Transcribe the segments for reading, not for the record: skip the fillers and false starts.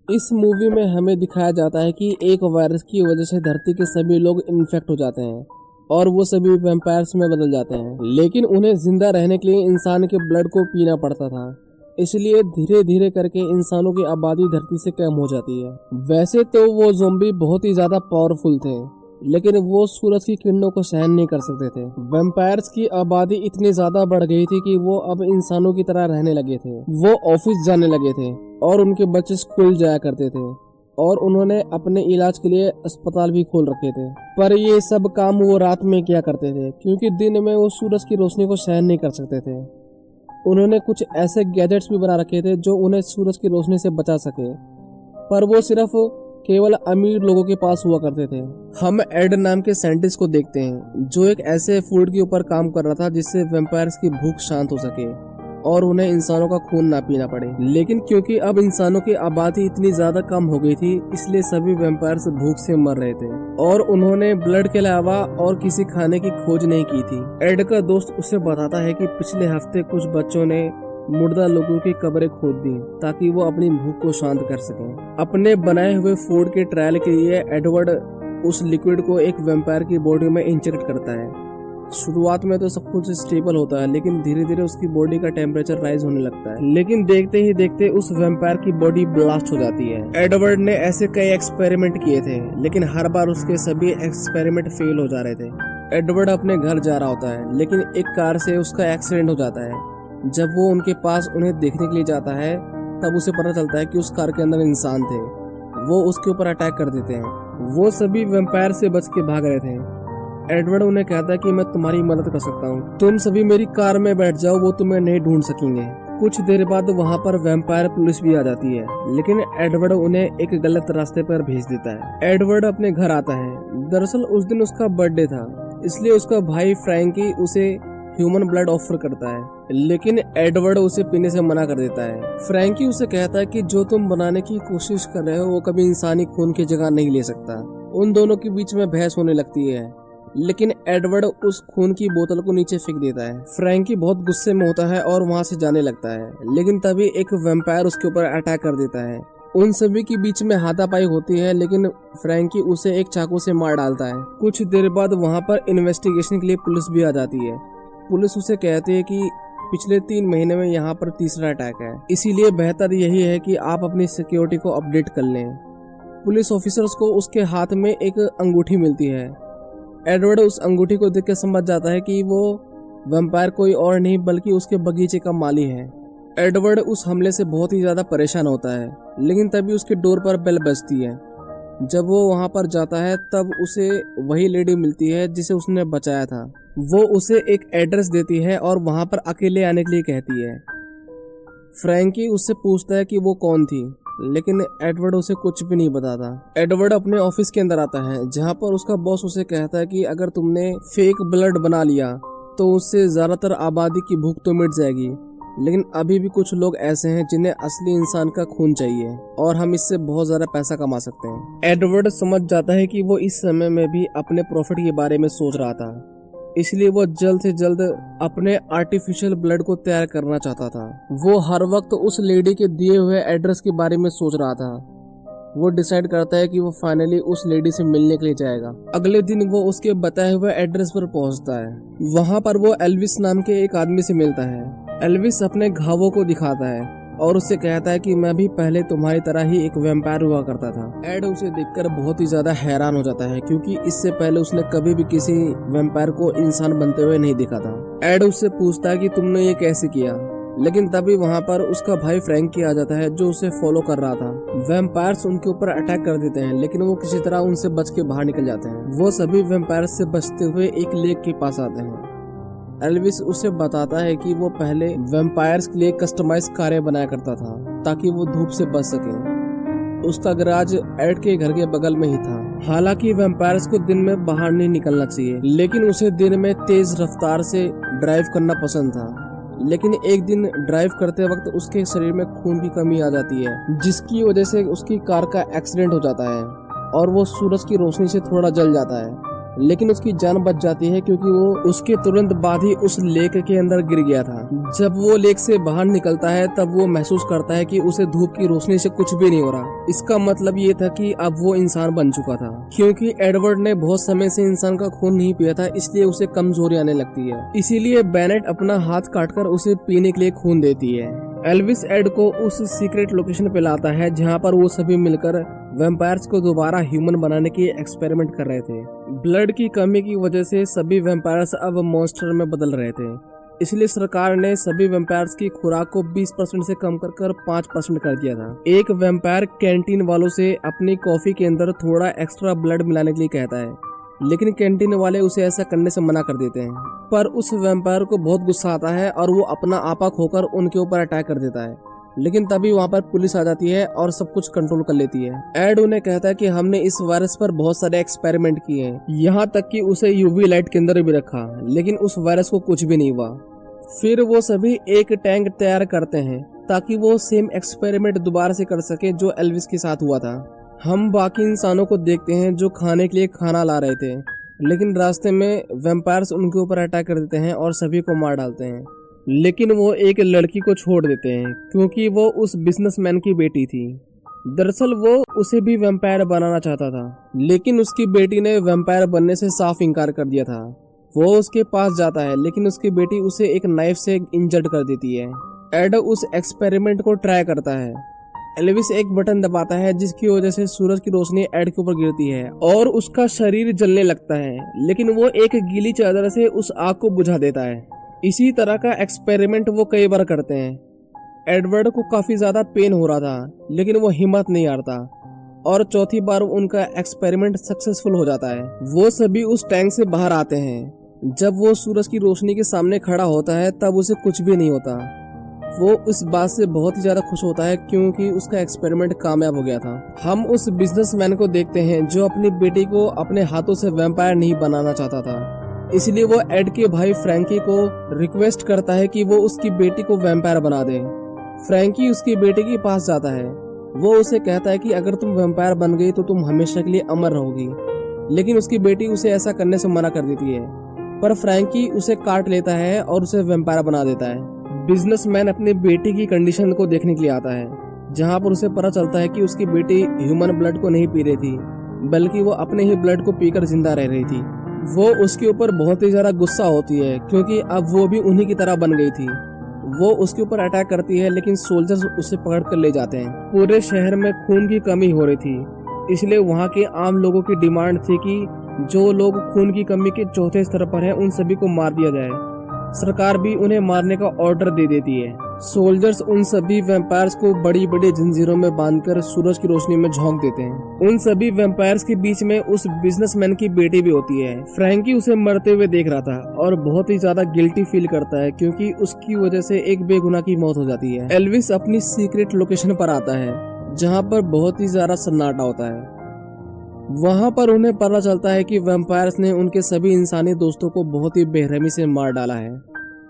इस मूवी में हमें दिखाया जाता है कि एक वायरस की वजह से धरती के सभी लोग इन्फेक्ट हो जाते हैं और वो सभी वैम्पायर्स में बदल जाते हैं, लेकिन उन्हें जिंदा रहने के लिए इंसान के ब्लड को पीना पड़ता था। इसलिए धीरे धीरे करके इंसानों की आबादी धरती से कम हो जाती है। वैसे तो वो ज़ॉम्बी बहुत ही ज्यादा पावरफुल थे, लेकिन वो सूरज की किरणों को सहन नहीं कर सकते थे। वैम्पायर्स की आबादी इतनी ज्यादा बढ़ गई थी कि वो अब इंसानों की तरह रहने लगे थे। वो ऑफिस जाने लगे थे और उनके बच्चे स्कूल जाया करते थे और उन्होंने अपने इलाज के लिए अस्पताल भी खोल रखे थे। पर ये सब काम वो रात में किया करते थे, क्योंकि दिन में वो सूरज की रोशनी को सहन नहीं कर सकते थे। उन्होंने कुछ ऐसे गैजेट्स भी बना रखे थे जो उन्हें सूरज की रोशनी से बचा सके, पर वो सिर्फ केवल अमीर लोगों के पास हुआ करते थे। हम एड नाम के साइंटिस्ट को देखते हैं जो एक ऐसे फूड के ऊपर काम कर रहा था जिससे वैम्पायर्स की भूख शांत हो सके और उन्हें इंसानों का खून ना पीना पड़े। लेकिन क्योंकि अब इंसानों की आबादी इतनी ज्यादा कम हो गई थी, इसलिए सभी वैम्पायर्स भूख से मर रहे थे और उन्होंने ब्लड के अलावा और किसी खाने की खोज नहीं की थी। एड का दोस्त उसे बताता है कि पिछले हफ्ते कुछ बच्चों ने मुर्दा लोगों की कब्रें खोद दी ताकि वो अपनी भूख को शांत कर सकें। अपने बनाए हुए फूड के ट्रायल के लिए एडवर्ड उस लिक्विड को एक वैम्पायर की बॉडी में इंजेक्ट करता है। शुरुआत में तो सब कुछ स्टेबल होता है, लेकिन धीरे धीरे उसकी बॉडी का टेम्परेचर राइज होने लगता है। लेकिन देखते ही देखते उस वैम्पायर की बॉडी ब्लास्ट हो जाती है। एडवर्ड ने ऐसे कई एक्सपेरिमेंट किए थे, लेकिन हर बार उसके सभी एक्सपेरिमेंट फेल हो जा रहे थे। एडवर्ड अपने घर जा रहा होता है, लेकिन एक कार से उसका एक्सीडेंट हो जाता है। जब वो उनके पास उन्हें देखने के लिए जाता है, तब उसे पता चलता है कि उस कार के अंदर इंसान थे। वो उसके ऊपर अटैक कर देते हैं। वो सभी वैम्पायर से बच के भाग रहे थे। एडवर्ड उन्हें कहता है कि मैं तुम्हारी मदद कर सकता हूँ, तुम सभी मेरी कार में बैठ जाओ, वो तुम्हें नहीं ढूंढ सकेंगे। कुछ देर बाद वहाँ पर वैम्पायर पुलिस भी आ जाती है, लेकिन एडवर्ड उन्हें एक गलत रास्ते पर भेज देता है। एडवर्ड अपने घर आता है। दरअसल उस दिन उसका बर्थडे था, इसलिए उसका भाई फ्रैंकी उसे ह्यूमन ब्लड ऑफर करता है, लेकिन एडवर्ड उसे पीने से मना कर देता है। फ्रैंकी उसे कहता है कि जो तुम बनाने की कोशिश कर रहे हो वो कभी इंसानी खून की जगह नहीं ले सकता। उन दोनों के बीच में बहस होने लगती है, लेकिन एडवर्ड उस खून की बोतल को नीचे फेंक देता है। फ्रैंकी बहुत गुस्से में होता है और वहाँ से जाने लगता है, लेकिन तभी एक वैम्पायर उसके ऊपर अटैक कर देता है। उन सभी के बीच में हाथापाई होती है, लेकिन फ्रैंकी उसे एक चाकू से मार डालता है। कुछ देर बाद वहाँ पर इन्वेस्टिगेशन के लिए पुलिस भी आ जाती है। पुलिस उसे कहती है कि पिछले 3 महीने में यहाँ पर तीसरा अटैक है, इसीलिए बेहतर यही है कि आप अपनी सिक्योरिटी को अपडेट कर लें। पुलिस ऑफिसर्स को उसके हाथ में एक अंगूठी मिलती है। एडवर्ड उस अंगूठी को देख के समझ जाता है कि वो वैम्पायर कोई और नहीं बल्कि उसके बगीचे का माली है। एडवर्ड उस हमले से बहुत ही ज्यादा परेशान होता है, लेकिन तभी उसके डोर पर बेल बजती है। जब वो वहां पर जाता है तब उसे वही लेडी मिलती है जिसे उसने बचाया था। वो उसे एक एड्रेस देती है और वहां पर अकेले आने के लिए कहती है। फ्रैंकी उससे पूछता है कि वो कौन थी, लेकिन एडवर्ड उसे कुछ भी नहीं बताता। एडवर्ड अपने ऑफिस के अंदर आता है, जहां पर उसका बॉस उसे कहता है कि अगर तुमने फेक ब्लड बना लिया तो उससे ज्यादातर आबादी की भूख तो मिट जाएगी, लेकिन अभी भी कुछ लोग ऐसे हैं जिन्हें असली इंसान का खून चाहिए और हम इससे बहुत ज्यादा पैसा कमा सकते हैं। एडवर्ड समझ जाता है कि वो इस समय में भी अपने प्रॉफिट के बारे में सोच रहा था, इसलिए वो जल्द से जल्द अपने आर्टिफिशियल ब्लड को तैयार करना चाहता था। वो हर वक्त उस लेडी के दिए हुए एड्रेस के बारे में सोच रहा था। वो डिसाइड करता है कि वो फाइनली उस लेडी से मिलने के लिए जाएगा। अगले दिन वो उसके बताए हुए एड्रेस पर पहुंचता है। वहां पर वो एल्विस नाम के एक आदमी से मिलता है। एल्विस अपने घावों को दिखाता है और उससे कहता है कि मैं भी पहले तुम्हारी तरह ही एक वैम्पायर हुआ करता था। एड उसे देखकर बहुत ही ज्यादा हैरान हो जाता है, क्योंकि इससे पहले उसने कभी भी किसी वैम्पायर को इंसान बनते हुए नहीं देखा था। एड उससे पूछता है कि तुमने ये कैसे किया, लेकिन तभी वहाँ पर उसका भाई फ्रैंकी आ जाता है जो उसे फॉलो कर रहा था। वैम्पायर्स उनके ऊपर अटैक कर देते हैं, लेकिन वो किसी तरह उनसे बच के बाहर निकल जाते हैं। वो सभी वैम्पायर्स से बचते हुए एक लेक के पास आते हैं। एल्विस उसे बताता है कि वो पहले वैम्पायर्स के लिए कस्टमाइज कारें बनाया करता था ताकि वो धूप से बच सके। उसका गैराज एड के घर के बगल में ही था। हालांकि वैम्पायर्स को दिन में बाहर नहीं निकलना चाहिए, लेकिन उसे दिन में तेज रफ्तार से ड्राइव करना पसंद था। लेकिन एक दिन ड्राइव करते वक्त उसके शरीर में खून की कमी आ जाती है, जिसकी वजह से उसकी कार का एक्सीडेंट हो जाता है और वो सूरज की रोशनी से थोड़ा जल जाता है। लेकिन उसकी जान बच जाती है क्योंकि वो उसके तुरंत बाद ही उस लेक के अंदर गिर गया था। जब वो लेक से बाहर निकलता है तब वो महसूस करता है कि उसे धूप की रोशनी से कुछ भी नहीं हो रहा। इसका मतलब ये था कि अब वो इंसान बन चुका था, क्योंकि एडवर्ड ने बहुत समय से इंसान का खून नहीं पिया था, इसलिए उसे कमजोरी आने लगती है। इसीलिए बेनेट अपना हाथ काटकर उसे पीने के लिए खून देती है। एल्विस एड को उस सीक्रेट लोकेशन पे लाता है जहाँ पर वो सभी मिलकर वैम्पायर्स को दोबारा ह्यूमन बनाने की एक्सपेरिमेंट कर रहे थे। ब्लड की कमी की वजह से सभी वैम्पायर्स अब मॉन्स्टर में बदल रहे थे, इसलिए सरकार ने सभी वैम्पायर्स की खुराक को 20% से कम कर 5% कर दिया था। एक वैम्पायर कैंटीन वालों से अपनी कॉफी के अंदर थोड़ा एक्स्ट्रा ब्लड मिलाने के लिए कहता है, लेकिन कैंटीन वाले उसे ऐसा करने से मना कर देते हैं। पर उस वैम्पायर को बहुत गुस्सा आता है और वो अपना आपा खोकर उनके ऊपर अटैक कर देता है, लेकिन तभी वहाँ पर पुलिस आ जाती है और सब कुछ कंट्रोल कर लेती है। एड उन्हें कहता है कि हमने इस वायरस पर बहुत सारे एक्सपेरिमेंट किए हैं, यहाँ तक कि उसे यूवी लाइट के अंदर भी रखा, लेकिन उस वायरस को कुछ भी नहीं हुआ। फिर वो सभी एक टैंक तैयार करते हैं ताकि वो सेम एक्सपेरिमेंट दोबारा से कर सके जो एल्विस के साथ हुआ था। हम बाकी इंसानों को देखते हैं जो खाने के लिए खाना ला रहे थे, लेकिन रास्ते में वैम्पायर्स उनके ऊपर अटैक कर देते हैं और सभी को मार डालते हैं। लेकिन वो एक लड़की को छोड़ देते हैं क्योंकि वो उस बिजनेसमैन की बेटी थी। दरअसल वो उसे भी वैम्पायर बनाना चाहता था, लेकिन उसकी बेटी ने वैम्पायर बनने से साफ इनकार कर दिया था। वो उसके पास जाता है, लेकिन उसकी बेटी उसे एक नाइफ से इंजर्ड कर देती है। एड उस एक्सपेरिमेंट को ट्राई करता है। एल्विस एक बटन दबाता है जिसकी वजह से सूरज की रोशनी एड के ऊपर गिरती है और उसका शरीर जलने लगता है, लेकिन वो एक गीली चादर से उस आग को बुझा देता है। इसी तरह का एक्सपेरिमेंट वो कई बार करते हैं। एडवर्ड को काफी ज्यादा पेन हो रहा था, लेकिन वो हिम्मत नहीं हारता और चौथी बार उनका एक्सपेरिमेंट सक्सेसफुल हो जाता है। वो सभी उस टैंक से बाहर आते हैं। जब वो सूरज की रोशनी के सामने खड़ा होता है तब उसे कुछ भी नहीं होता। वो इस बात से बहुत ही ज्यादा खुश होता है क्योंकि उसका एक्सपेरिमेंट कामयाब हो गया था। हम उस बिजनेसमैन को देखते हैं जो अपनी बेटी को अपने हाथों से वैम्पायर नहीं बनाना चाहता था, इसलिए वो एड के भाई फ्रैंकी को रिक्वेस्ट करता है कि वो उसकी बेटी को वैम्पायर बना दे। फ्रैंकी उसकी बेटी के पास जाता है। वो उसे कहता है कि अगर तुम वैम्पायर बन गई तो तुम हमेशा के लिए अमर रहोगी, लेकिन उसकी बेटी उसे ऐसा करने से मना कर देती है। पर फ्रैंकी उसे काट लेता है और उसे वैम्पायर बना देता है। बिजनेसमैन अपनी बेटी की कंडीशन को देखने के लिए आता है, जहाँ पर उसे पता चलता है कि उसकी बेटी ह्यूमन ब्लड को नहीं पी रही थी, बल्कि वो अपने ही ब्लड को पीकर जिंदा रह रही थी। वो उसके ऊपर बहुत ही ज्यादा गुस्सा होती है क्योंकि अब वो भी उन्हीं की तरह बन गई थी। वो उसके ऊपर अटैक करती है, लेकिन सोल्जर्स उसे पकड़ कर ले जाते हैं। पूरे शहर में खून की कमी हो रही थी, इसलिए वहाँ के आम लोगों की डिमांड थी कि जो लोग खून की कमी के चौथे स्तर पर हैं उन सभी को मार दिया जाए। सरकार भी उन्हें मारने का ऑर्डर दे देती है। सोल्जर्स उन सभी वैम्पायर्स को बड़ी बड़ी जंजीरों में बांधकर सूरज की रोशनी में झोंक देते हैं। उन सभी वैम्पायर्स के बीच में उस बिजनेसमैन की बेटी भी होती है। फ्रैंकी उसे मरते हुए देख रहा था और बहुत ही ज्यादा गिल्टी फील करता है क्योंकि उसकी वजह से एक बेगुनाह की मौत हो जाती है। एल्विस अपनी सीक्रेट लोकेशन पर आता है जहाँ पर बहुत ही ज्यादा सन्नाटा होता है। वहाँ पर उन्हें पता चलता है कि वैम्पायर्स ने उनके सभी इंसानी दोस्तों को बहुत ही बेरहमी से मार डाला है।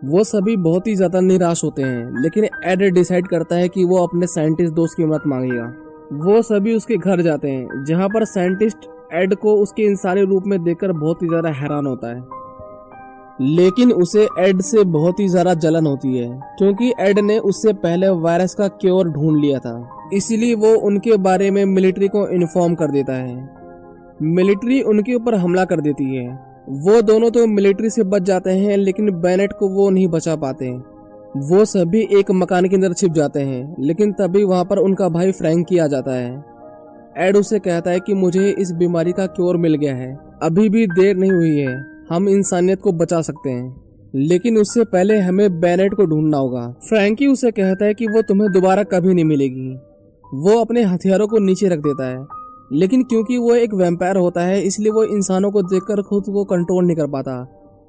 वो सभी बहुत ही ज्यादा निराश होते हैं, लेकिन एड डिसाइड करता है कि वो अपने साइंटिस्ट दोस्त की मदद मांगेगा। वो सभी उसके घर जाते हैं, जहाँ पर साइंटिस्ट एड को उसके इंसानी रूप में देखकर बहुत ही ज्यादा हैरान होता है, लेकिन उसे एड से बहुत ही ज्यादा जलन होती है क्योंकि एड ने उससे पहले वायरस का क्योर ढूंढ लिया था। इसीलिए वो उनके बारे में मिलिट्री को इन्फॉर्म कर देता है। मिलिट्री उनके ऊपर हमला कर देती है। वो दोनों तो मिलिट्री से बच जाते हैं, लेकिन बेनेट को वो नहीं बचा पाते। वो सभी एक मकान के अंदर छिप जाते हैं, लेकिन तभी वहां पर उनका भाई फ्रैंकी आ जाता है। एड उसे कहता है कि मुझे इस बीमारी का क्योर मिल गया है, अभी भी देर नहीं हुई है, हम इंसानियत को बचा सकते हैं, लेकिन उससे पहले हमें बेनेट को ढूंढना होगा। फ्रैंकी उसे कहता है कि वो तुम्हें दोबारा कभी नहीं मिलेगी। वो अपने हथियारों को नीचे रख देता है, लेकिन क्योंकि वो एक वैम्पायर होता है इसलिए वो इंसानों को देखकर खुद को कंट्रोल नहीं कर पाता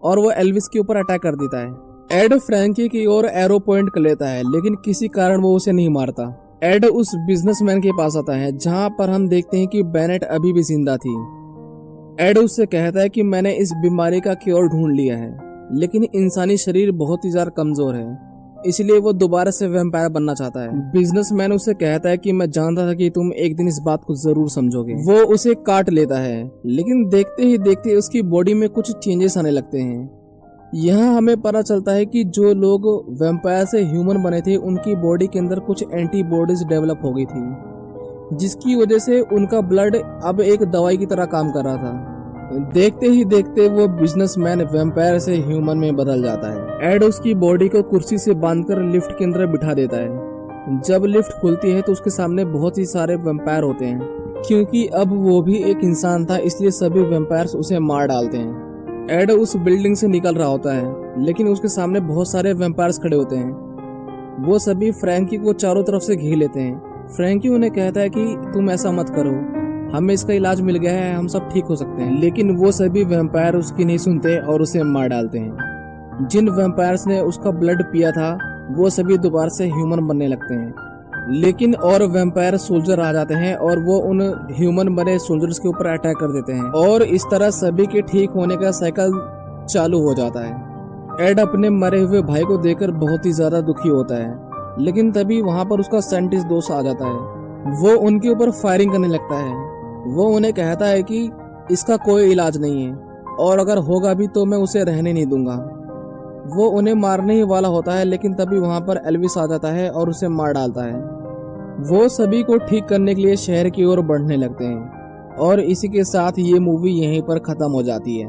और वो एल्विस के ऊपर अटैक कर देता है। एड फ्रैंकी की ओर एरो पॉइंट कर लेता है, लेकिन किसी कारण वो उसे नहीं मारता। एड उस बिजनेसमैन के पास आता है जहाँ पर हम देखते हैं कि बेनेट अभी भी जिंदा थी। एड उससे कहता है कि मैंने इस बीमारी का क्योर ढूंढ लिया है, लेकिन इंसानी शरीर बहुत ही ज्यादा कमजोर है, इसलिए वो दोबारा से वैम्पायर बनना चाहता है। बिजनेसमैन उसे कहता है कि मैं जानता था कि तुम एक दिन इस बात को जरूर समझोगे। वो उसे काट लेता है, लेकिन देखते ही देखते उसकी बॉडी में कुछ चेंजेस आने लगते हैं। यहाँ हमें पता चलता है कि जो लोग वैम्पायर से ह्यूमन बने थे उनकी बॉडी के अंदर कुछ एंटीबॉडीज डेवलप हो गई थी, जिसकी वजह से उनका ब्लड अब एक दवाई की तरह काम कर रहा था। देखते ही देखते वो बिजनेसमैन वैम्पायर से ह्यूमन में बदल जाता है। एड उसकी बॉडी को कुर्सी से बांधकर लिफ्ट के अंदर बिठा देता है। जब लिफ्ट खुलती है तो उसके सामने बहुत ही सारे वैम्पायर होते हैं। क्योंकि अब वो भी एक इंसान था, इसलिए सभी वैम्पायर्स उसे मार डालते हैं। एड उस बिल्डिंग से निकल रहा होता है, लेकिन उसके सामने बहुत सारे वैम्पायर्स खड़े होते हैं। वो सभी फ्रैंकी को चारों तरफ से घेर लेते हैं। फ्रैंकी उन्हें कहता है कि तुम ऐसा मत करो, हमें इसका इलाज मिल गया है, हम सब ठीक हो सकते हैं। लेकिन वो सभी वैम्पायर उसकी नहीं सुनते और उसे मार डालते हैं। जिन वैम्पायर्स ने उसका ब्लड पिया था वो सभी दोबारा से ह्यूमन बनने लगते हैं। लेकिन और वैम्पायर सोल्जर आ जाते हैं और वो उन ह्यूमन बने सोल्जर्स के ऊपर अटैक कर देते हैं और इस तरह सभी के ठीक होने का साइकिल चालू हो जाता है। एड अपने मरे हुए भाई को देखकर बहुत ही ज्यादा दुखी होता है, लेकिन तभी वहां पर उसका साइंटिस्ट दोस्त आ जाता है। वो उनके ऊपर फायरिंग करने लगता है। वो उन्हें कहता है कि इसका कोई इलाज नहीं है और अगर होगा भी तो मैं उसे रहने नहीं दूंगा। वो उन्हें मारने ही वाला होता है, लेकिन तभी वहां पर एल्विस आ जाता है और उसे मार डालता है। वो सभी को ठीक करने के लिए शहर की ओर बढ़ने लगते हैं और इसी के साथ ये मूवी यहीं पर खत्म हो जाती है।